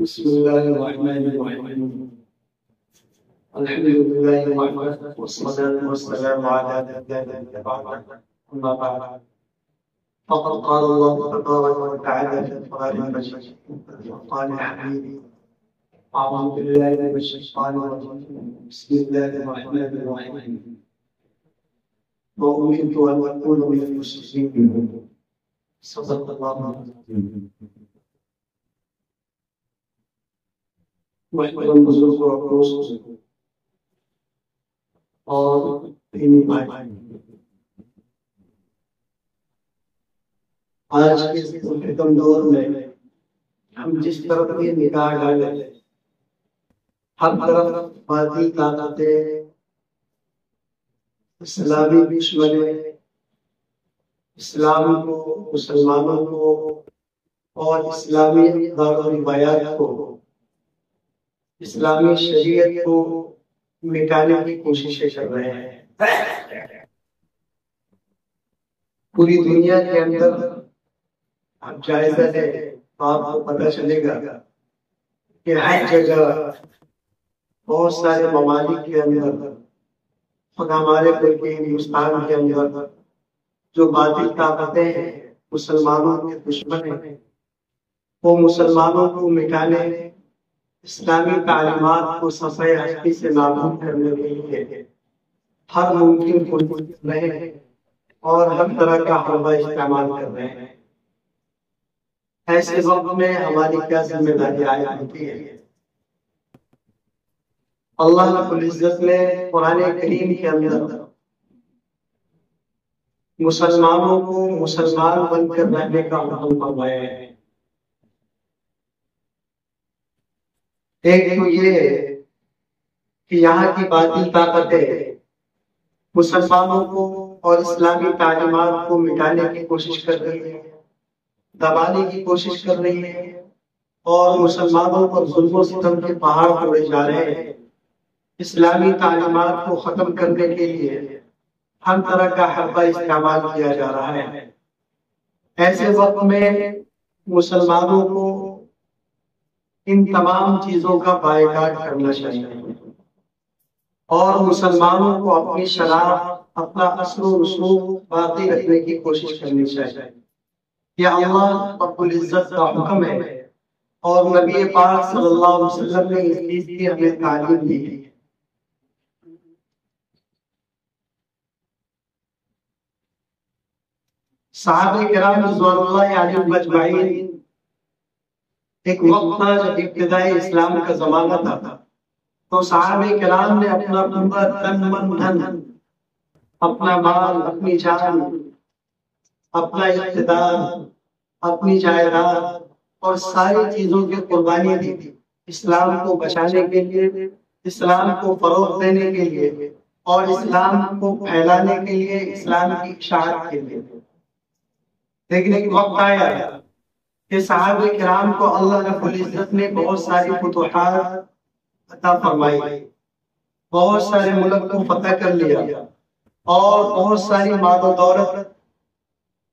بسم الله الرحمن الرحيم. الحمد لله وحده والصلاة والسلام على نبينا محمد. أما بعد، فقد قال الله تبارك وتعالى في القرآن المجيد والفرقان الحميد: أعوذ بالله من الشيطان الرجيم. بسم الله الرحمن الرحيم. وأمرت أن أكون من المسلمين. صدق الله العظيم. محترم بزرگوں اور دوستوں اور دینی بھائی، آج کے اس ختم دور میں ہم جس طرف یہ نگاہ ڈالیں، ہر طرف باطل طاقتیں، اسلامی دشمنیں اسلام کو، مسلمانوں کو اور اسلامی اقدار و روایات کو، اسلامی شریعت کو مٹانے کی کوششیں کر رہے ہیں۔ پوری دنیا کے اندر آپ جائزہ لیں تو آپ کو پتہ چلے گا کہ ہر جگہ بہت سارے ممالک کے اندر، خود ہمارے ملک ہندوستان کے اندر جو باطل طاقتیں ہیں، مسلمانوں کے دشمن ہیں، وہ مسلمانوں کو مٹانے، اسلامی تعلیمات کو صفحہ ہستی سے نابود کرنے کے لیے ہر ممکن کوشش کر رہے ہیں اور ہر طرح کا حربہ استعمال کر رہے ہیں۔ ایسے وقت میں ہماری کیا ذمہ داری عائد ہوتی ہے؟ اللہ رب العزت نے قرآن کریم کے اندر مسلمانوں کو مسلمان بن کر رہنے کا حکم فرمایا ہے۔ ایک تو یہ کہ یہاں کی باطل طاقتیں مسلمانوں کو اور اسلامی تعلیمات کو مٹانے کی کوشش کر رہی ہے، دبانے کی کوشش کر رہی ہے اور مسلمانوں پر ظلم و ستم کے پہاڑ توڑے جا رہے ہیں۔ اسلامی تعلیمات کو ختم کرنے کے لیے ہر طرح کا حربہ استعمال کیا جا رہا ہے۔ ایسے وقت میں مسلمانوں کو ان تمام چیزوں کا بائیکاٹ کرنا چاہیے اور مسلمانوں کو اپنی شرارت، اپنا اثر و رسوخ باقی رکھنے کی کوشش کرنی چاہیے۔ یہ اللہ رب العزت کا حکم ہے اور نبی پاک صلی اللہ علیہ وسلم نے اس چیز کی ہمیں تعلیم دی ہے۔ صحابہ کرام رضوان اللہ علیہم اجمعین، ایک وقت تھا جب ابتدائی اسلام کا زمانہ تھا، تو صحابہ کرام نے اپنا پورا تن من دھن، اپنا مال، اپنی جان، اپنا اقتدار، اپنی جائیداد اور ساری چیزوں کی قربانی دی تھی اسلام کو بچانے کے لیے، اسلام کو فروغ دینے کے لیے اور اسلام کو پھیلانے کے لیے، اسلام کی اشاعت کے لیے۔ لیکن ایک وقت آیا کہ صحابہ کرام کو اللہ رب العزت نے بہت ساری فتوحات عطا فرمائی، بہت سارے ملک کو فتح کر لیا اور بہت ساری مال و دولت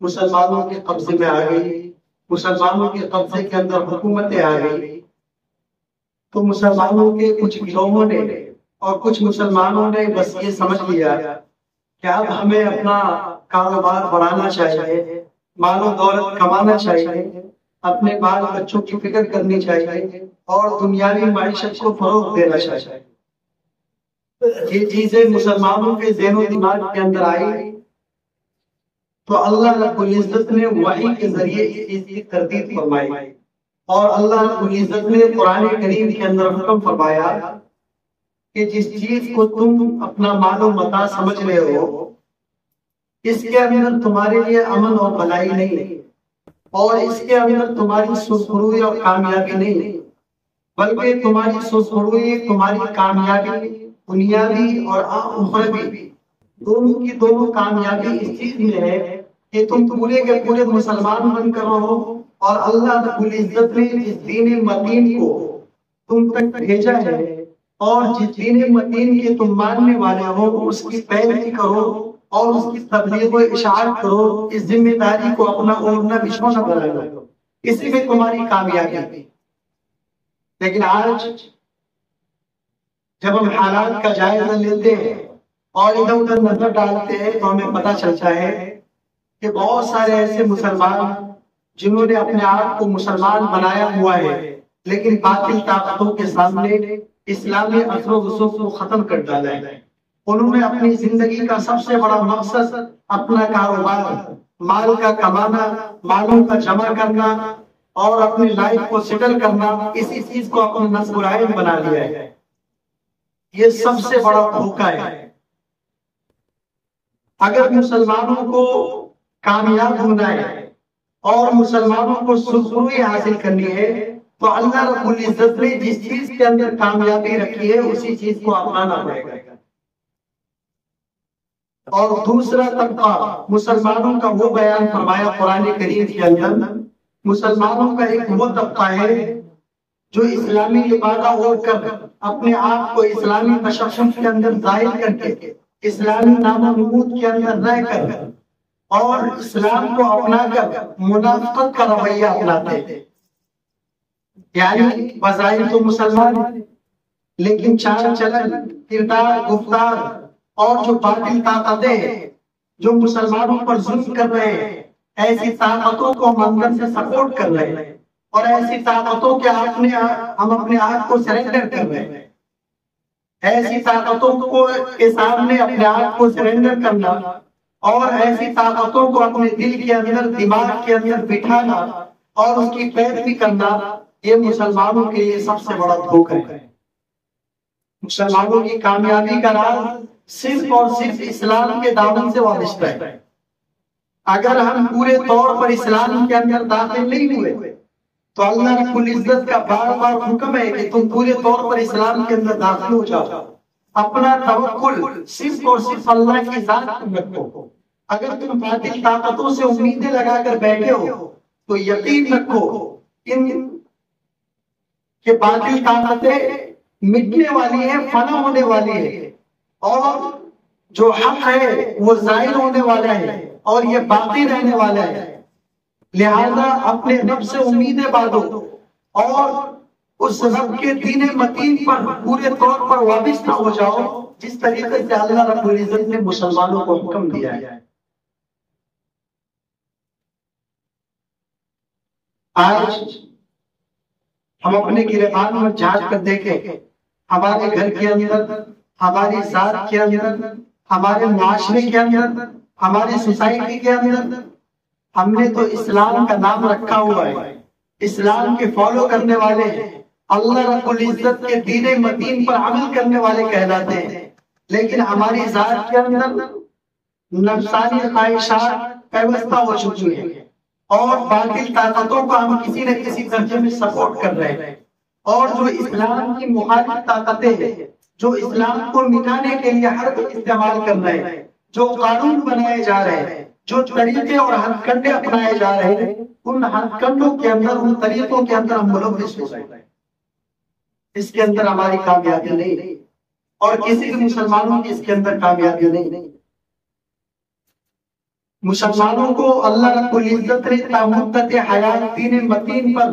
مسلمانوں کے قبضے میں آ گئی، مسلمانوں کے قبضے کے اندر حکومتیں آ گئی۔ تو مسلمانوں کے کچھ گروہوں نے اور کچھ مسلمانوں نے بس یہ سمجھ لیا کہ اب ہمیں اپنا کاروبار بڑھانا چاہیے، مال و دولت کمانا چاہیے، اپنے بال بچوں کی فکر کرنی چاہیے اور دنیاوی معیشت کو فروغ دینا چاہیے۔ یہ چیزیں مسلمانوں کے ذہن و دماغ کے اندر آئی تو اللہ رب العزت نے وحی کے ذریعے اس چیز کی تردید فرمائی اور اللہ رب العزت نے قرآن کریم کے اندر حکم فرمایا کہ جس چیز کو تم اپنا مال و متاع سمجھ رہے ہو، اس کے اندر تمہارے لیے امن اور بھلائی نہیں اور اس کے اندر تمہاری سرخروئی اور کامیابی نہیں، بلکہ تمہاری سرخروئی، تمہاری کامیابی دنیاوی اور اخروی دونوں کی دونوں کامیابی اس چیز میں ہے کہ تم پورے کے پورے مسلمان بن کر رہو اور اللہ رب العزت نے جس دین متین کو تم تک بھیجا ہے اور جس دین متین کے تم ماننے والے ہو اس کی پیروی کرو اور اس کی تبلیغ و اشاعت کرو، اس ذمہ داری کو اپنا اوڑھنا بچھونا بنا لو، اسی میں تمہاری کامیابی ہے۔ لیکن آج جب ہم حالات کا جائزہ لیتے ہیں اور ادھر ادھر نظر ڈالتے ہیں تو ہمیں پتہ چلتا ہے کہ بہت سارے ایسے مسلمان جنہوں نے اپنے آپ کو مسلمان بنایا ہوا ہے لیکن باطل طاقتوں کے سامنے اسلامی اثر و رسوخ کو ختم کر ڈالا ہے۔ انہوں نے اپنی زندگی کا سب سے بڑا مقصد اپنا کاروبار، مال کا کمانا، مالوں کا جمع کرنا اور اپنی لائف کو سیٹل کرنا، اسی چیز کو اپنا نصب العین بنا لیا ہے۔ یہ سب سے بڑا دھوکہ ہے۔ اگر مسلمانوں کو کامیاب ہونا ہے اور مسلمانوں کو سرخروئی حاصل کرنی ہے تو اللہ رب العزت نے جس چیز کے اندر کامیابی رکھی ہے اسی چیز کو اپنانا پڑے گا۔ اور دوسرا طبقہ مسلمانوں کا وہ بیان فرمایا قرآن کریم کے اندر، مسلمانوں کا ایک وہ طبقہ ہے جو اسلامی لبادہ اوڑھ کر اپنے آپ کو اسلامی تشخص کے اندر ظاہر کر کے اسلامی نام و نمود کے اندر رہ کر اور اسلام کو اپنا کر منافقت کا رویہ اپناتے ہیں۔ یعنی بظاہر تو مسلمان لیکن چال چلن، کردار، گفتار اور جو باطل طاقتیں ہیں جو مسلمانوں پر ظلم کر رہے ہیں، ایسی طاقتوں کو ہم اندر سے سپورٹ کر رہے ہیں اور ایسی طاقتوں کے ہم اپنے آپ کو سرنڈر کر رہے ہیں۔ ایسی طاقتوں کے سامنے اپنے آپ کو سرنڈر کرنا اور ایسی طاقتوں کو اپنے دل کے اندر، دماغ کے اندر بٹھانا اور اس کی پیروی کرنا، یہ مسلمانوں کے لیے سب سے بڑا دھوکہ ہے۔ مسلمانوں کی کامیابی کا راز صرف اور صرف اسلام کے دامن سے وابستہ ہے۔ اگر ہم پورے طور پر اسلام کے اندر داخل نہیں ہوئے تو اللہ رب العزت کا بار بار حکم ہے کہ تم پورے طور پر اسلام کے اندر داخل ہو جاؤ، اپنا توکل صرف اور صرف اللہ کی ذات پر رکھو۔ اگر تم باطل طاقتوں سے امیدیں لگا کر بیٹھے ہو تو یقین رکھو کہ باطل طاقتیں مٹنے والی ہیں، فنا ہونے والی ہیں، اور جو حق ہے وہ ظاہر ہونے والا ہے اور یہ باقی رہنے والا ہے۔ لہذا اپنے رب سے امیدیں باندھو اور اس رب کے دین متین پر پورے طور پر وابستہ ہو جاؤ جس طریقے سے اللہ رب العزت نے مسلمانوں کو حکم دیا ہے۔ آج ہم اپنے گریبان میں جھانک کر دیکھیں، ہمارے گھر کے اندر، ہماری ذات کے اندر، ہمارے معاشرے کے اندر، ہماری سوسائٹی کے اندر ہم نے تو اسلام کا نام رکھا ہوا ہے، اسلام کے فالو کرنے والے ہیں، اللہ رب العزت کے دین متین پر عمل کرنے والے کہلاتے ہیں، لیکن ہماری ذات کے اندر نفسانی خواہشات پیوستہ ہو چکی ہیں اور باطل طاقتوں کو ہم کسی نہ کسی درجے میں سپورٹ کر رہے ہیں، اور جو اسلام کی مخالف طاقتیں ہیں، جو اسلام کو مٹانے کے لیے ہر وقت استعمال کر رہے ہیں، جو قانون بنائے جا رہے ہیں، جو طریقے اور ہتھ کنڈے اپنائے جا رہے ہیں، ان ہتھ کنڈوں کے اندر، ان طریقوں کے اندر ہم ملوث ہو رہے ہیں۔ اس کے اندر ہماری کامیابی نہیں اور کسی بھی مسلمانوں کی اس کے اندر کامیابی نہیں۔ مسلمانوں کو اللہ رب العزت نے تامدت حیات دین متین پر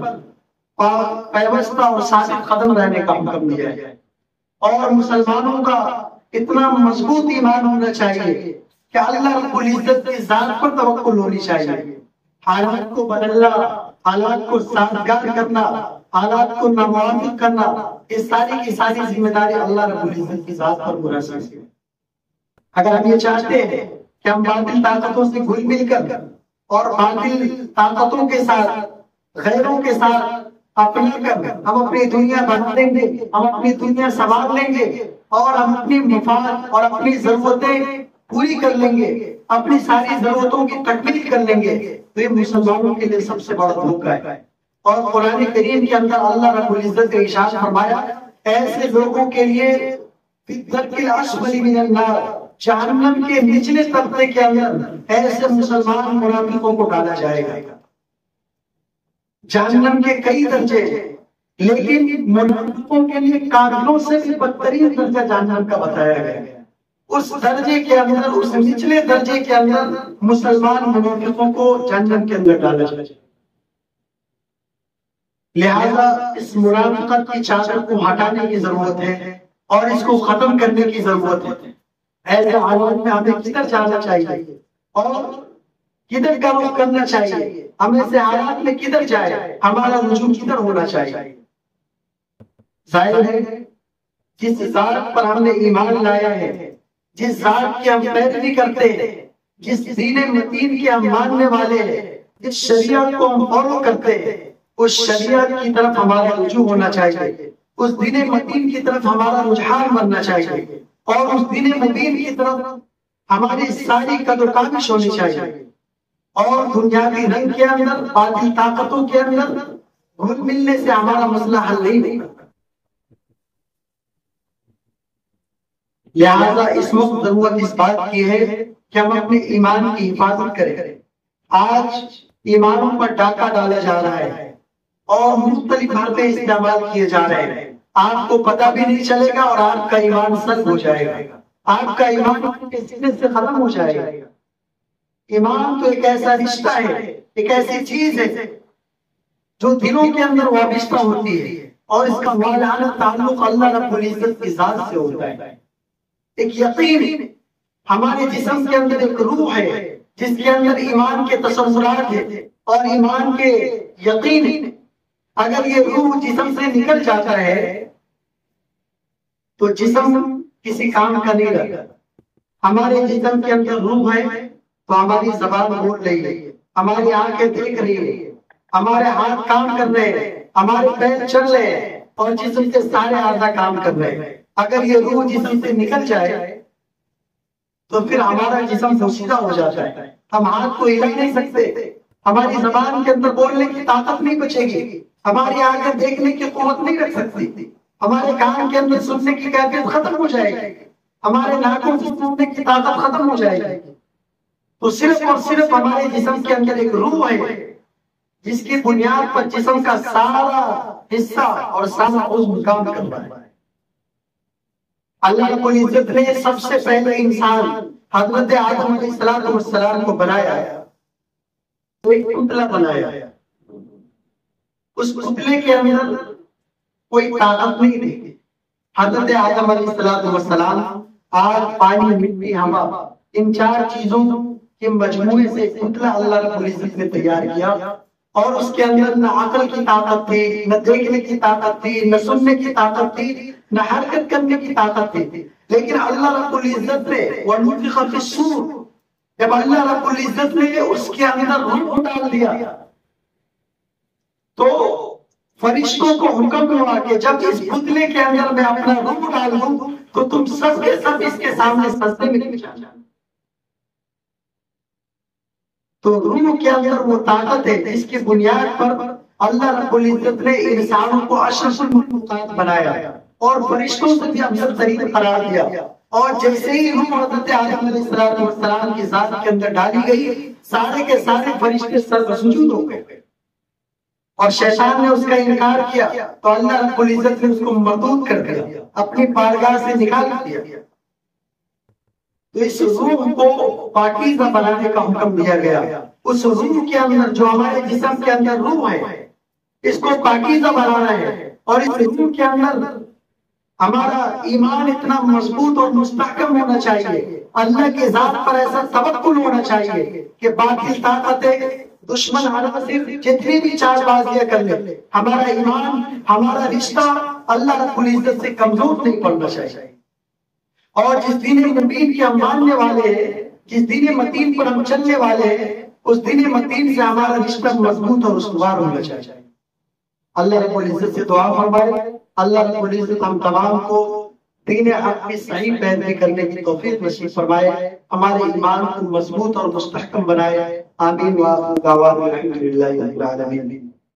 پیوستہ اور ثابت قدم رہنے کا حکم دیا ہے، اور مسلمانوں کا اتنا مضبوط ایمان ہونا چاہیے کہ اللہ رب العزت کی ذات پر توکل ہونی چاہیے۔ حالات کو بدلنا، حالات کو سازگار کرنا، حالات کو ناموافق کرنا، یہ ساری کی ساری ذمہ داری اللہ رب العزت کی ذات پر منحصر ہے۔ اگر ہم یہ چاہتے ہیں کہ ہم باطل طاقتوں سے گھل مل کر اور باطل طاقتوں کے ساتھ، غیروں کے ساتھ اپنا کر ہم اپنی دنیا بنا لیں گے، ہم اپنی دنیا سنوار لیں گے اور ہم اپنی مفاد اور اپنی ضرورتیں پوری کر لیں گے، اپنی ساری ضرورتوں کی تکمیل کر لیں گے، تو یہ مسلمانوں کے لیے سب سے بڑا دھوکہ ہے۔ اور قرآن کریم کے اندر اللہ رب العزت نے ارشاد فرمایا، ایسے لوگوں کے لیے فی الدرک الاسفل من النار، جہنم کے نچلے طبقے کے اندر ایسے مسلمان منافقوں کو ڈالا جائے گا۔ جہنم کے کئی درجے ہیں، لیکن منافقوں کے لیے کافروں سے بھی بدترین درجہ جہنم کا بتایا گیا ہے۔ اس درجے کے اندر، اس نچلے درجے کے اندر مسلمان منافقوں کو جہنم کے اندر ڈالا جائے۔ لہذا اس منافقت کی چادر کو ہٹانے کی ضرورت ہے اور اس کو ختم کرنے کی ضرورت ہے۔ ایسے حالات میں ہمیں کدھر جانا چاہیے اور کدھر کا رخ کرنا چاہیے، ہمیں سے حالات میں کدھر جائے، ہمارا رجوع کدھر ہونا چاہیے؟ ظاہر ہے جس ذات پر ہم نے ایمان لایا ہے، جس ذات کی ہم پیروی کرتے ہیں، جس دین متین کے ہم ماننے والے ہیں، جس شریعت کو ہم فالو کرتے ہیں، اس شریعت کی طرف ہمارا رجوع ہونا چاہیے، اس دین متین کی طرف ہمارا رجحان بننا چاہیے، اور اس دین متین کی طرف ہماری ساری قدر کاوش ہونی چاہیے، اور دنیاوی رنگ کے اندر، باطل طاقتوں کے اندر گھل ملنے سے ہمارا مسئلہ حل نہیں ہوگا۔ لہذا اس وقت ضرورت اس بات کی ہے کہ ہم اپنے ایمان کی حفاظت کریں۔ آج ایمانوں پر ڈاکہ ڈالا جا رہا ہے اور مختلف حربے استعمال کیے جا رہے ہیں، آپ کو پتہ بھی نہیں چلے گا اور آپ کا ایمان سلب ہو جائے گا، آپ کا ایمان کے سینے سے ختم ہو جائے گا۔ ایمان تو ایک ایسا رشتہ ہے، ایک ایسی چیز ہے جو دلوں کے اندر وابستہ ہوتی ہے، اور اس کا مولانا تعلق اللہ رب العزت کی ذات سے ہوتا ہے۔ ایک یقین، ہمارے جسم کے اندر ایک روح ہے جس کے اندر ایمان کے تصورات ہیں اور ایمان کے یقین۔ اگر یہ روح جسم سے نکل جاتا ہے تو جسم کسی کام کا نہیں رہتا۔ ہمارے جسم کے اندر روح ہے تو ہماری زبان بول رہی ہے، ہماری آنکھیں دیکھ رہی ہے، ہمارے ہاتھ کام کر رہے ہیں، ہمارے پیر چل رہے ہیں، اور جسم کے سارے اعضاء کام کر رہے ہیں۔ اگر یہ روح جسم سے نکل جائے تو پھر ہمارا جسم پوشیدہ ہو جاتا ہے، ہم ہاتھ کو ہلا نہیں سکتے، ہماری زبان کے اندر بولنے کی طاقت نہیں بچے گی، ہماری آنکھیں دیکھنے کی قوت نہیں رکھ سکتی، ہمارے کان کے اندر سننے کی کیفیت ختم ہو جائے گی، ہمارے ناکوں سے سننے کی طاقت ختم ہو جائے گی۔ تو صرف اور صرف ہمارے جسم کے اندر ایک روح ہے جس کی بنیاد پر جسم کا سارا حصہ اور سارا عضو کام کر رہا ہے۔ اللہ رب العزت نے سب سے پہلے انسان حضرت آدم علیہ السلام کو بنایا، تو ایک پتلا بنایا، اس پتلے کے اندر کوئی طاقت نہیں تھی۔ حضرت آدم علیہ السلام آگ، پانی، مٹی، ہوا، ان چار چیزوں کے مجموعے سے ایک پتلا اللہ رب العزت نے تیار کیا، اور اس کے اندر نہ عقل کی طاقت تھی، نہ دیکھنے کی طاقت تھی، نہ سننے کی طاقت تھی، نہ حرکت کرنے کی طاقت تھی، لیکن اللہ رب العزت نے وَنُفِخَ فِي الصُّورِ، جب اللہ رب العزت نے اس کے اندر روح ڈال دیا تو فرشتوں کو حکم ہوا کہ جب اس پتلے کے اندر میں اپنا روح ڈال دوں تو تم سب کے سب اس کے سامنے سجدے میں گر جانا۔ تو روح کے اندر وہ طاقت ہے جس کی بنیاد پر اللہ رب العزت نے انسانوں کو اشرف المخلوقات بنایا اور فرشتوں سے بھی افضل ترین قرار دیا، اور جیسے ہی روح حضرت آدم علیہ السلام کی ذات کے اندر ڈالی گئی، سارے کے سارے فرشتے سر سجود ہو گئے، اور شیطان نے اس کا انکار کیا تو اللہ رب العزت نے اس کو مردود کر دیا، اپنی بارگاہ سے نکال دیا۔ تو اس روح کو پاکیزہ بنانے کا حکم دیا گیا۔ اس روح کے اندر جو ہمارے جسم کے اندر روح ہے، اس کو پاکیزہ بنانا ہے، اور اس روح کے اندر ہمارا ایمان اتنا مضبوط اور مستحکم ہونا چاہیے، اللہ کی ذات پر ایسا توکل ہونا چاہیے کہ باطل طاقتیں، دشمن عناصر جتنی بھی چال بازیاں کر لیں، ہمارا ایمان، ہمارا رشتہ اللہ رب العزت سے کمزور نہیں پڑنا چاہیے۔ اور جس دین متین کے ہم ماننے والے ہیں، جس دین متین پر ہم چلنے والے ہیں، اس دین متین سے ہمارا رشتہ مضبوط اور استوار ہونا چاہیے۔ اللہ رب العزت سے دعا فرمائے، اللہ رب العزت ہم تمام کو دین حق کی صحیح پیروی کرنے کی توفیق نصیب فرمائے، ہمارے ایمان کو مضبوط اور مستحکم بنائے۔ آمین وآخر دعوانا الحمدللہ رب العالمین۔